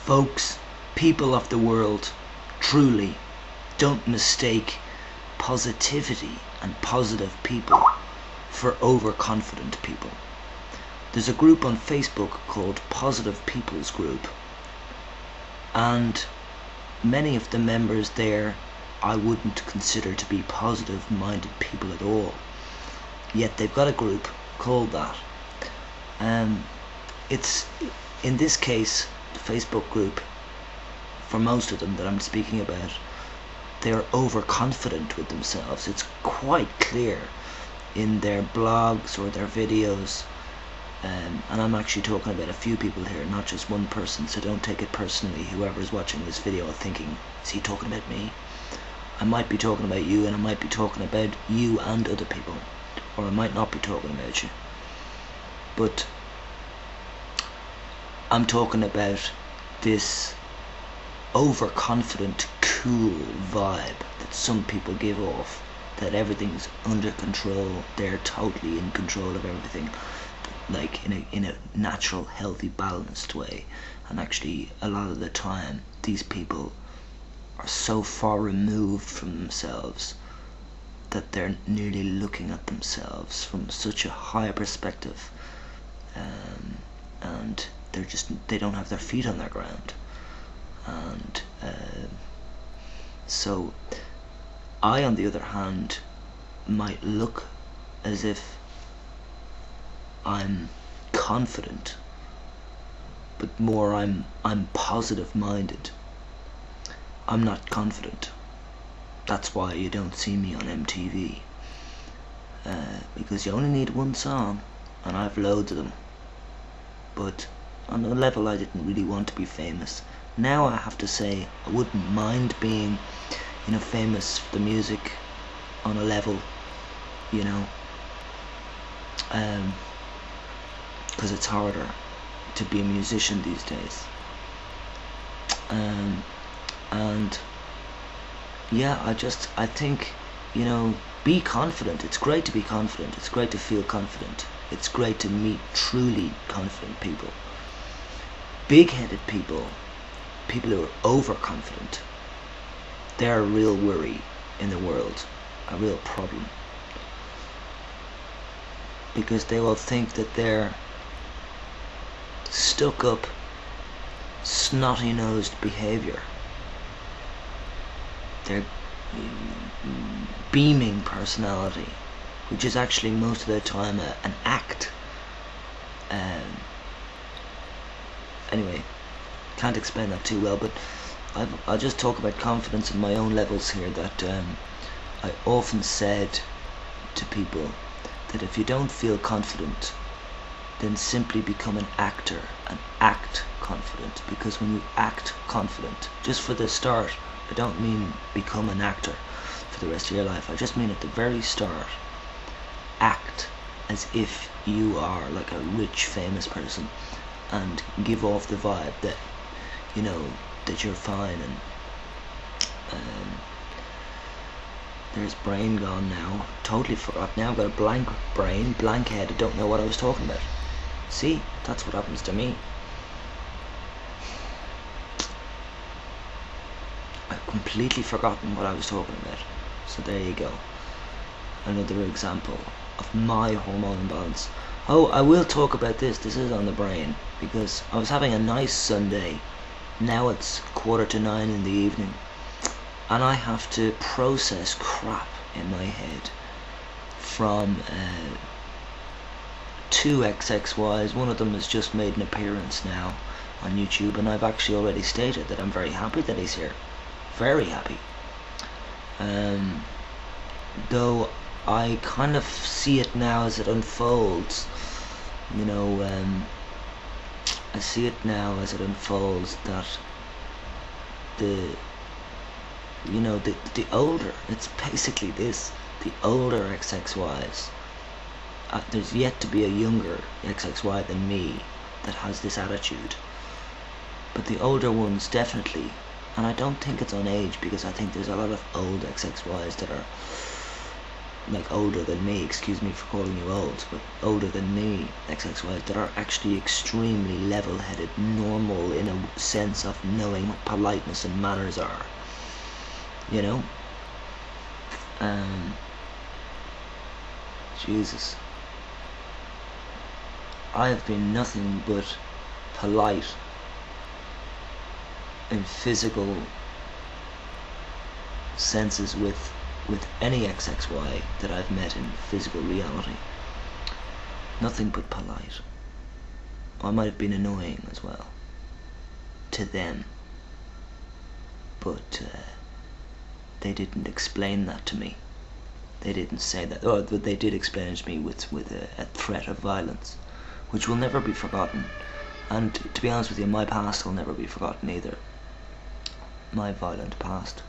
Folks, people of the world, truly, don't mistake positivity and positive people for overconfident people. There's a group on Facebook called Positive People's Group, and many of the members there I wouldn't consider to be positive minded people at all, yet they've got a group called that. It's, in this case, the Facebook group, for most of them that I'm speaking about, they're overconfident with themselves. It's quite clear in their blogs or their videos, and I'm actually talking about a few people here, not just one person, so don't take it personally, whoever's watching this video thinking, is he talking about me? I might be talking about you, and I might be talking about you and other people, or I might not be talking about you, but I'm talking about this overconfident, cool vibe that some people give off, that everything's under control, they're totally in control of everything, like in a natural, healthy, balanced way. And actually a lot of the time these people are so far removed from themselves that they're nearly looking at themselves from such a higher perspective, and they don't have their feet on their ground. And so I, on the other hand, might look as if I'm confident, but more I'm positive minded. I'm not confident. That's why you don't see me on MTV, because you only need one song, and I've loads of them. But on a level I didn't really want to be famous. Now I have to say I wouldn't mind being, famous for the music on a level, because it's harder to be a musician these days. And yeah, I think, be confident. It's great to be confident. It's great to feel confident. It's great to meet truly confident people. Big-headed people who are overconfident, they're a real worry in the world, a real problem, because they will think that they're stuck up, snotty-nosed behavior, their beaming personality, which is actually most of the time an act. Anyway, can't explain that too well, but I'll just talk about confidence in my own levels here, that I often said to people that if you don't feel confident, then simply become an actor and act confident, because when you act confident, just for the start, I don't mean become an actor for the rest of your life, I just mean at the very start, act as if you are like a rich famous person, and give off the vibe that that you're fine. And there's brain gone now, totally forgot now, I've got a blank brain, blank head, I don't know what I was talking about. See, that's what happens to me. I've completely forgotten what I was talking about. So there you go, another example of my hormone imbalance. Oh, I will talk about this is on the brain, because I was having a nice Sunday. Now it's 8:45 in the evening, and I have to process crap in my head from 2 XXYs. One of them has just made an appearance now on YouTube, and I've actually already stated that I'm very happy that he's here. Very happy. Though I kind of see it now as it unfolds, I see it now as it unfolds that the older, it's basically this, the older XXYs, there's yet to be a younger XXY than me that has this attitude, but the older ones definitely, and I don't think it's on age, because I think there's a lot of old XXYs that are like older than me, excuse me for calling you old, but older than me, XXYs, that are actually extremely level-headed, normal in a sense of knowing what politeness and manners are, you know? Jesus. I have been nothing but polite in physical senses with any XXY that I've met in physical reality. Nothing but polite. I might have been annoying as well to them, but they didn't explain that to me. They didn't say that, or they did explain it to me with a threat of violence, which will never be forgotten. And to be honest with you, my past will never be forgotten either. My violent past.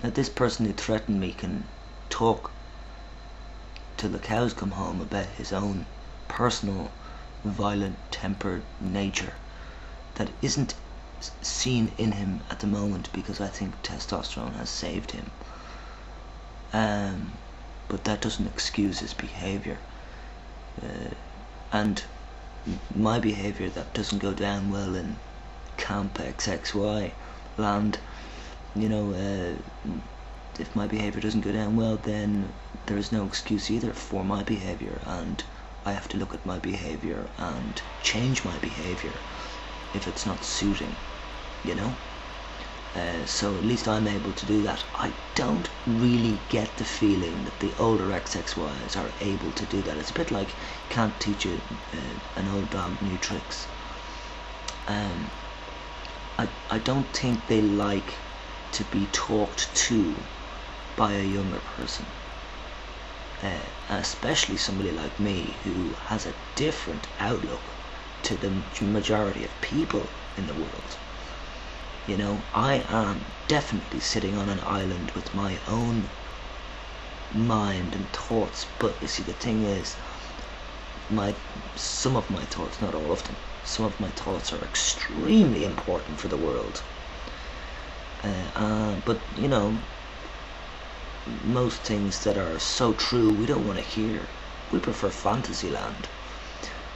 Now, this person who threatened me can talk till the cows come home about his own personal, violent, tempered nature that isn't seen in him at the moment, because I think testosterone has saved him. But that doesn't excuse his behaviour. And my behaviour that doesn't go down well in Camp XXY land, you know, if my behaviour doesn't go down well, then there is no excuse either for my behaviour, and I have to look at my behaviour and change my behaviour if it's not suiting, you know? So at least I'm able to do that. I don't really get the feeling that the older XXYs are able to do that. It's a bit like can't teach an old dog new tricks. I don't think they like to be talked to by a younger person, especially somebody like me who has a different outlook to the majority of people in the world. You know, I am definitely sitting on an island with my own mind and thoughts, but you see, the thing is, some of my thoughts, not all of them, some of my thoughts are extremely important for the world. But, you know, most things that are so true we don't want to hear. We prefer Fantasyland.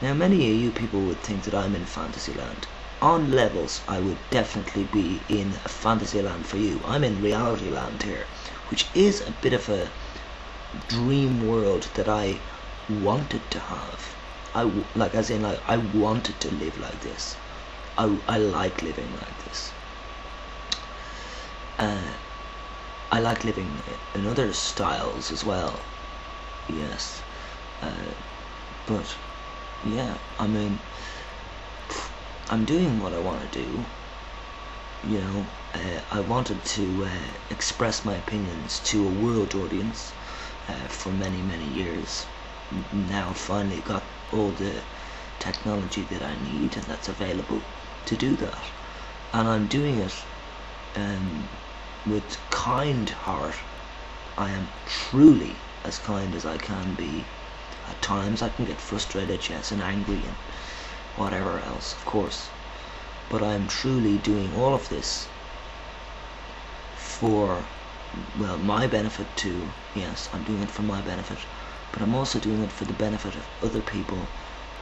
Now, many of you people would think that I'm in Fantasyland. On levels, I would definitely be in a Fantasyland for you. I'm in reality land here, which is a bit of a dream world that I wanted to have. I wanted to live like this. I like living like this. I like living in other styles as well. Yes. But yeah, I mean, I'm doing what I want to do. You know, I wanted to express my opinions to a world audience for many, many years. Now finally got all the technology that I need and that's available to do that. And I'm doing it with kind heart. I am truly as kind as I can be. At times I can get frustrated, yes, and angry and whatever else, of course. But I am truly doing all of this for, well, my benefit too. Yes, I'm doing it for my benefit, but I'm also doing it for the benefit of other people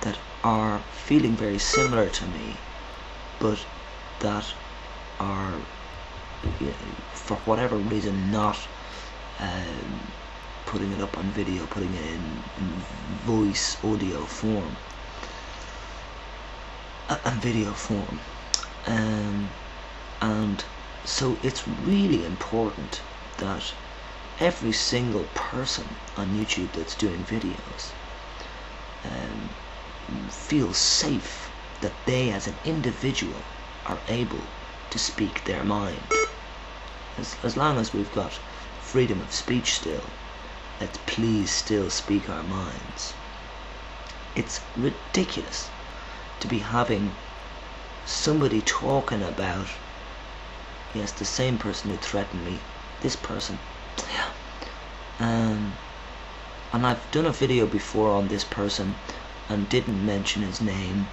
that are feeling very similar to me, but that are, for whatever reason, not putting it up on video, putting it in voice, audio form, and video form. And so it's really important that every single person on YouTube that's doing videos feels safe, that they as an individual are able to speak their mind. As long as we've got freedom of speech still, let's please still speak our minds. It's ridiculous to be having somebody talking about, yes, the same person who threatened me, this person, and I've done a video before on this person and didn't mention his name,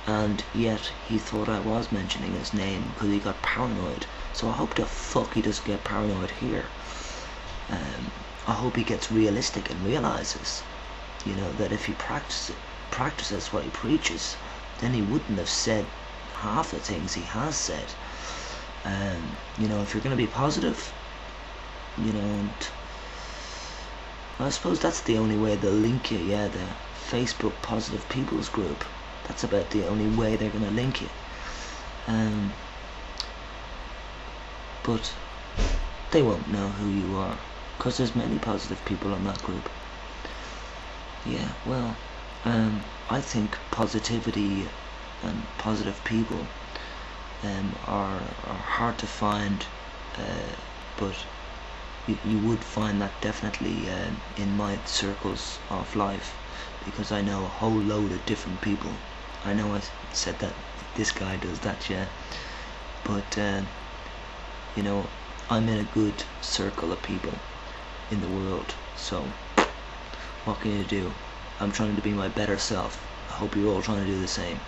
and yet he thought I was mentioning his name because he got paranoid. So I hope the fuck he doesn't get paranoid here. I hope he gets realistic and realizes, that if he practices what he preaches, then he wouldn't have said half the things he has said. If you're going to be positive, and I suppose that's the only way they'll link you. Yeah, the Facebook Positive People's Group. That's about the only way they're going to link you. But they won't know who you are, because there's many positive people on that group. Yeah, well, I think positivity and positive people are hard to find, but you would find that definitely in my circles of life, because I know a whole load of different people. I know I said that this guy does that, yeah, but I'm in a good circle of people in the world, so what can you do? I'm trying to be my better self. I hope you're all trying to do the same.